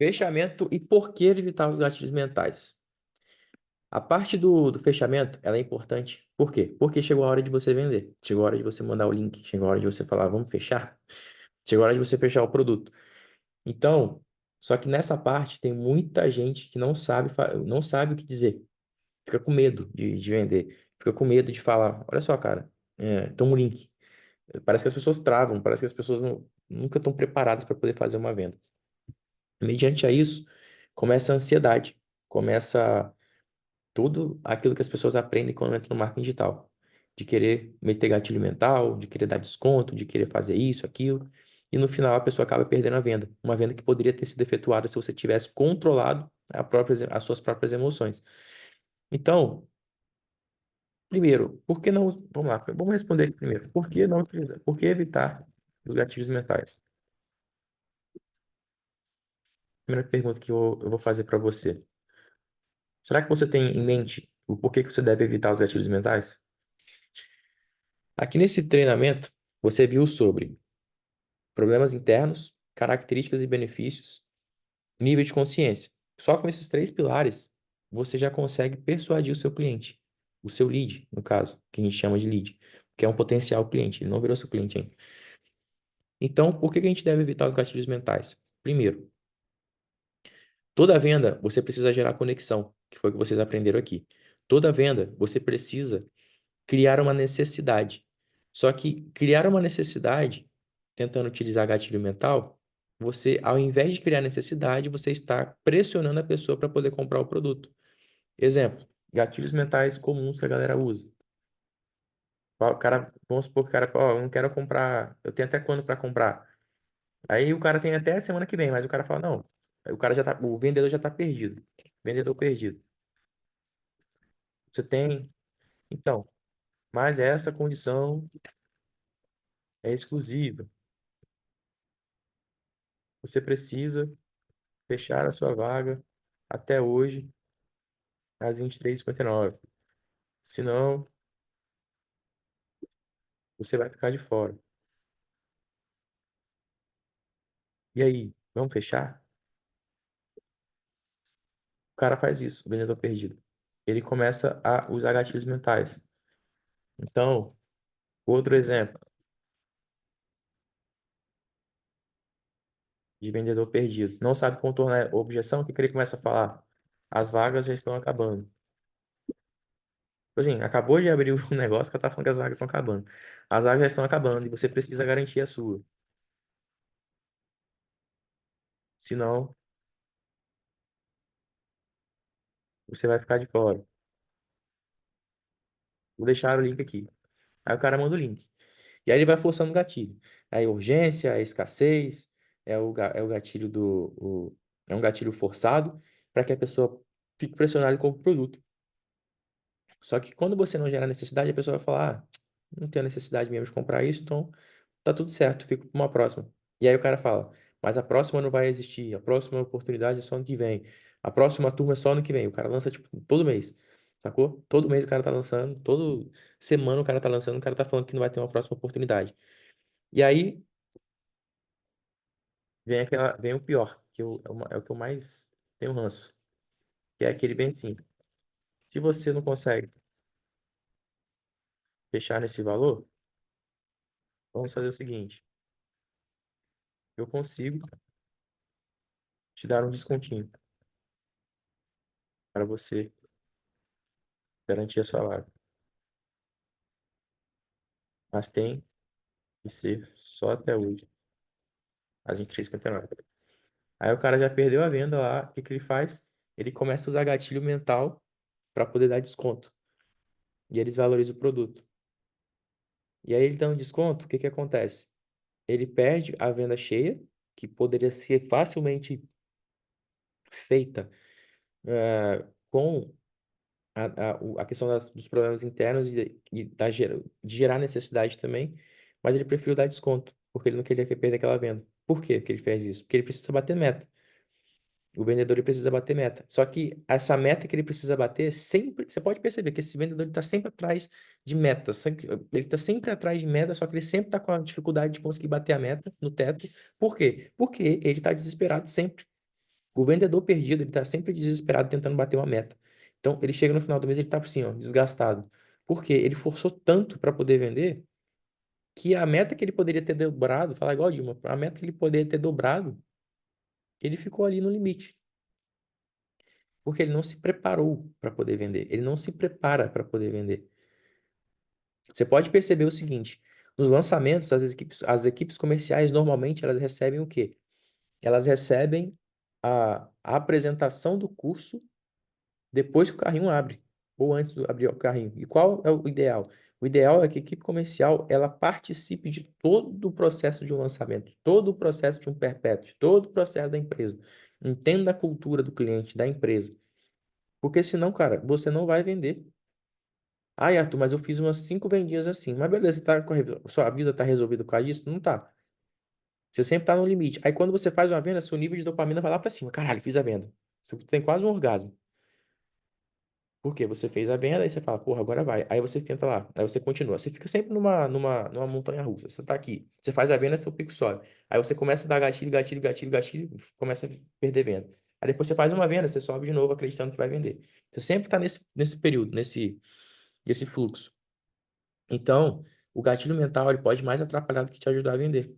Fechamento e por que evitar os gatilhos mentais. A parte do fechamento, ela é importante. Por quê? Porque chegou a hora de você vender. Chegou a hora de você mandar o link. Chegou a hora de você falar, vamos fechar. Chegou a hora de você fechar o produto. Então, só que nessa parte tem muita gente que não sabe o que dizer. Fica com medo de vender. Fica com medo de falar, olha só, cara, toma um link. Parece que as pessoas travam, parece que as pessoas nunca estão preparadas para poder fazer uma venda. Mediante a isso, começa a ansiedade, começa tudo aquilo que as pessoas aprendem quando entram no marketing digital, de querer meter gatilho mental, de querer dar desconto, de querer fazer isso, aquilo, e no final a pessoa acaba perdendo a venda, uma venda que poderia ter sido efetuada se você tivesse controlado as suas próprias emoções. Então, primeiro, por que não, vamos lá, vamos responder aqui primeiro, por que não utilizar, por que evitar os gatilhos mentais? Primeira pergunta que eu vou fazer para você. Será que você tem em mente o porquê que você deve evitar os gatilhos mentais? Aqui nesse treinamento, você viu sobre problemas internos, características e benefícios, nível de consciência. Só com esses três pilares, você já consegue persuadir o seu cliente, o seu lead, no caso, que a gente chama de lead, que é um potencial cliente, ele não virou seu cliente ainda. Então, por que que a gente deve evitar os gatilhos mentais? Primeiro, toda venda você precisa gerar conexão, que foi o que vocês aprenderam aqui. Toda venda você precisa criar uma necessidade. Só que criar uma necessidade, tentando utilizar gatilho mental, você, ao invés de criar necessidade, você está pressionando a pessoa para poder comprar o produto. Exemplo, gatilhos mentais comuns que a galera usa. O cara, vamos supor que o cara, ó, eu não quero comprar, eu tenho até quando para comprar. Aí o cara tem até a semana que vem, mas o cara fala, não, o cara já tá, o vendedor já tá perdido. Vendedor perdido. Você tem, então, mas essa condição é exclusiva. Você precisa fechar a sua vaga até hoje, às 23h59. Senão, você vai ficar de fora. E aí, vamos fechar? O cara faz isso, o vendedor perdido. Ele começa a usar gatilhos mentais. Então, outro exemplo de vendedor perdido. Não sabe contornar a objeção, o que que ele começa a falar? As vagas já estão acabando. Tipo assim, acabou de abrir o negócio que eu tava falando que as vagas estão acabando. As vagas já estão acabando e você precisa garantir a sua. Senão, você vai ficar de fora. Vou deixar o link aqui. Aí o cara manda o link. E aí ele vai forçando o gatilho. Aí urgência, a escassez, é o gatilho é um gatilho forçado para que a pessoa fique pressionada e compre o produto. Só que quando você não gera necessidade, a pessoa vai falar, não tenho necessidade mesmo de comprar isso, então tá tudo certo, fico para uma próxima. E aí o cara fala, mas a próxima não vai existir, a próxima oportunidade é só ano que vem, a próxima turma é só ano que vem. O cara lança, tipo, todo mês, sacou? Todo mês o cara tá lançando, toda semana o cara tá lançando, o cara tá falando que não vai ter uma próxima oportunidade. E aí vem o pior, é o que eu mais tenho ranço, que é aquele bem assim, se você não consegue fechar nesse valor, vamos fazer o seguinte, eu consigo te dar um descontinho para você garantir a sua vaga. Mas tem que ser só até hoje, às 23h59. Aí o cara já perdeu a venda lá, o que que ele faz? Ele começa a usar gatilho mental para poder dar desconto. E eles valorizam o produto. E aí ele dá um desconto, o que que acontece? Ele perde a venda cheia, que poderia ser facilmente feita com a questão dos problemas internos de gerar necessidade também, mas ele preferiu dar desconto, porque ele não queria perder aquela venda. Por quê que ele fez isso? Porque ele precisa bater meta. O vendedor ele precisa bater meta. Só que essa meta que ele precisa bater, sempre, você pode perceber que esse vendedor está sempre atrás de meta. Ele está sempre atrás de meta, só que ele sempre está com a dificuldade de conseguir bater a meta no teto. Por quê? Porque ele está desesperado sempre. O vendedor perdido, ele tá sempre desesperado tentando bater uma meta. Então, ele chega no final do mês, ele tá assim, ó, desgastado. Por quê? Ele forçou tanto para poder vender que a meta que ele poderia ter dobrado, falar igual a Dilma, a meta que ele poderia ter dobrado, ele ficou ali no limite. Porque ele não se preparou para poder vender. Ele não se prepara para poder vender. Você pode perceber o seguinte: nos lançamentos, as equipes comerciais normalmente elas recebem o quê? Elas recebem a apresentação do curso depois que o carrinho abre, ou antes de abrir o carrinho. E qual é o ideal? O ideal é que a equipe comercial ela participe de todo o processo de um lançamento, todo o processo de um perpétuo, todo o processo da empresa. Entenda a cultura do cliente, da empresa. Porque senão, cara, você não vai vender. Ai, Arthur, mas eu fiz umas 5 vendinhas assim. Mas beleza, tá sua vida tá resolvida por causa disso? Não tá. Você sempre tá no limite. Aí quando você faz uma venda, seu nível de dopamina vai lá pra cima. Caralho, fiz a venda. Você tem quase um orgasmo. Por quê? Você fez a venda, aí você fala, porra, agora vai. Aí você tenta lá, aí você continua. Você fica sempre numa montanha russa. Você tá aqui, você faz a venda, seu pico sobe. Aí você começa a dar gatilho, gatilho, gatilho, gatilho, começa a perder venda. Aí depois você faz uma venda, você sobe de novo acreditando que vai vender. Você sempre tá nesse período, nesse fluxo. Então, o gatilho mental ele pode mais atrapalhar do que te ajudar a vender.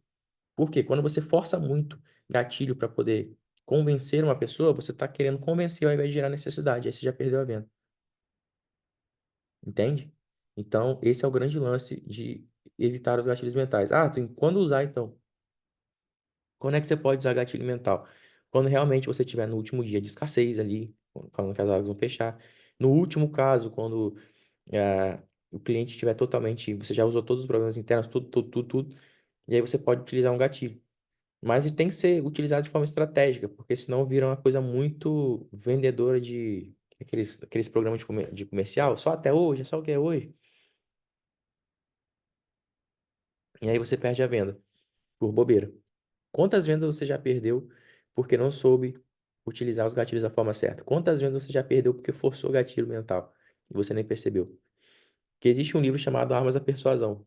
Por quê? Quando você força muito gatilho para poder convencer uma pessoa, você está querendo convencer ao invés de gerar necessidade. Aí você já perdeu a venda. Entende? Então, esse é o grande lance de evitar os gatilhos mentais. Ah, quando usar então? Quando é que você pode usar gatilho mental? Quando realmente você estiver no último dia de escassez ali, falando que as águas vão fechar. No último caso, quando o cliente estiver totalmente, você já usou todos os problemas internos, tudo, tudo, tudo, tudo, e aí você pode utilizar um gatilho. Mas ele tem que ser utilizado de forma estratégica, porque senão vira uma coisa muito vendedora de aqueles programas de comercial, só até hoje, é só o que é hoje. E aí você perde a venda por bobeira. Quantas vendas você já perdeu porque não soube utilizar os gatilhos da forma certa? Quantas vendas você já perdeu porque forçou o gatilho mental e você nem percebeu? Que existe um livro chamado Armas da Persuasão,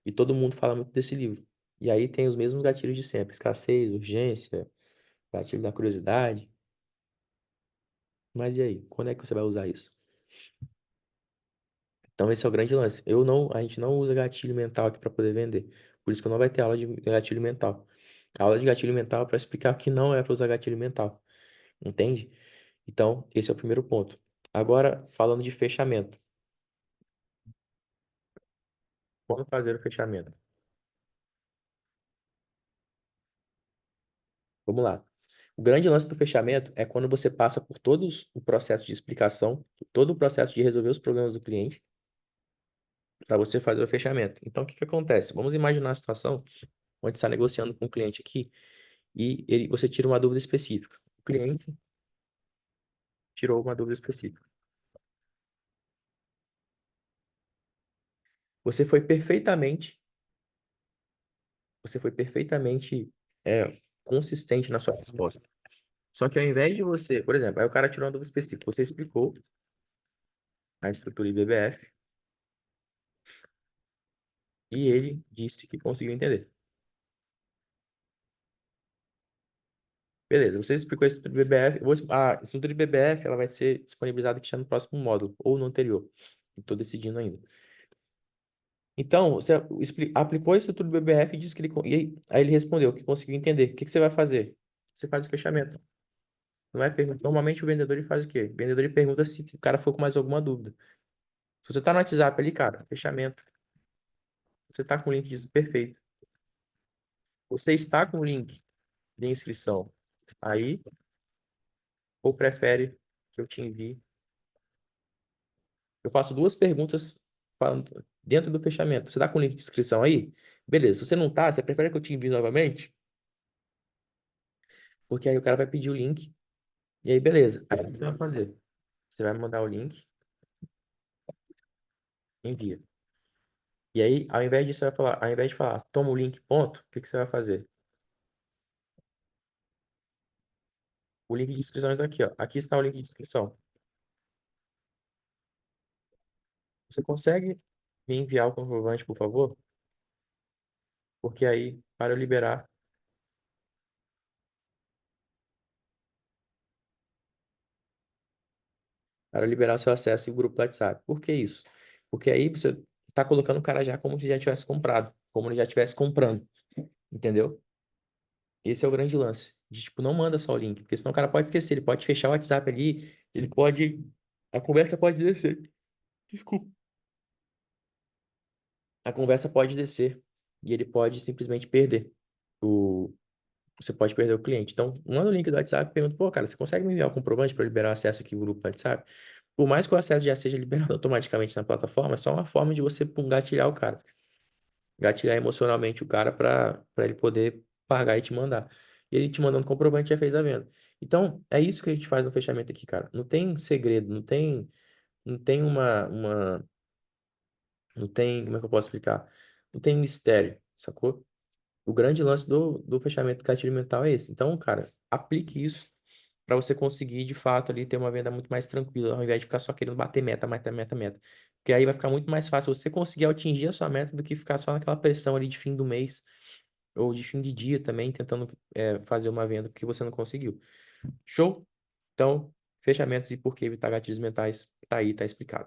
e todo mundo fala muito desse livro. E aí tem os mesmos gatilhos de sempre: escassez, urgência, gatilho da curiosidade. Mas e aí? Quando é que você vai usar isso? Então esse é o grande lance. A gente não usa gatilho mental aqui para poder vender. Por isso que não vai ter aula de gatilho mental. A aula de gatilho mental é para explicar que não é para usar gatilho mental. Entende? Então, esse é o primeiro ponto. Agora, falando de fechamento. Como fazer o fechamento? Vamos lá. O grande lance do fechamento é quando você passa por todos o processo de explicação, todo o processo de resolver os problemas do cliente, para você fazer o fechamento. Então, o que que acontece? Vamos imaginar a situação onde você está negociando com o cliente aqui e você tira uma dúvida específica. O cliente tirou uma dúvida específica. Você foi perfeitamente, você foi perfeitamente consistente na sua resposta. Só que ao invés de você, por exemplo, aí o cara tirou uma dúvida específica, você explicou a estrutura IBBF e ele disse que conseguiu entender. Beleza, você explicou a estrutura de BBF. A estrutura de BBF ela vai ser disponibilizada aqui já no próximo módulo, ou no anterior. Estou decidindo ainda. Então, você aplicou a estrutura do BBF e disse que aí ele respondeu que conseguiu entender. O que que você vai fazer? Você faz o fechamento. Não é pergunta. Normalmente o vendedor ele faz o quê? O vendedor ele pergunta se o cara ficou com mais alguma dúvida. Se você está no WhatsApp ali, cara, fechamento. Você está com o link disso, perfeito. Você está com o link de inscrição aí, ou prefere que eu te envie? Eu faço duas perguntas dentro do fechamento. Você tá com o link de inscrição aí? Beleza. Se você não tá, você prefere que eu te envie novamente? Porque aí o cara vai pedir o link. E aí, beleza. Aí o que você vai fazer? Você vai mandar o link, envia. E aí, ao invés disso, você vai falar, ao invés de falar, toma o link, ponto, o que que você vai fazer? O link de inscrição está aqui, ó. Aqui está o link de inscrição. Você consegue me enviar o comprovante, por favor? Porque aí, para eu liberar, para liberar seu acesso ao grupo do WhatsApp. Por que isso? Porque aí você tá colocando o cara já como se já tivesse comprado, como ele já estivesse comprando, entendeu? Esse é o grande lance. De, tipo, não manda só o link, porque senão o cara pode esquecer, ele pode fechar o WhatsApp ali, ele pode. A conversa pode descer. Desculpa. A conversa pode descer e ele pode simplesmente perder. O... Você pode perder o cliente. Então, manda o link do WhatsApp e pergunta, pô, cara, você consegue me enviar o comprovante para liberar o acesso aqui ao grupo do WhatsApp? Por mais que o acesso já seja liberado automaticamente na plataforma, é só uma forma de você pum, gatilhar o cara. Gatilhar emocionalmente o cara para ele poder pagar e te mandar. E ele te mandando comprovante já fez a venda. Então, é isso que a gente faz no fechamento aqui, cara. Não tem segredo, não tem não tem, como é que eu posso explicar? Não tem mistério, sacou? O grande lance do fechamento do gatilho mental é esse. Então, cara, aplique isso para você conseguir, de fato, ali ter uma venda muito mais tranquila, ao invés de ficar só querendo bater meta, meta, meta, meta. Porque aí vai ficar muito mais fácil você conseguir atingir a sua meta do que ficar só naquela pressão ali de fim do mês ou de fim de dia também, tentando fazer uma venda porque você não conseguiu. Show? Então, fechamentos e por que evitar gatilhos mentais, tá aí, tá explicado.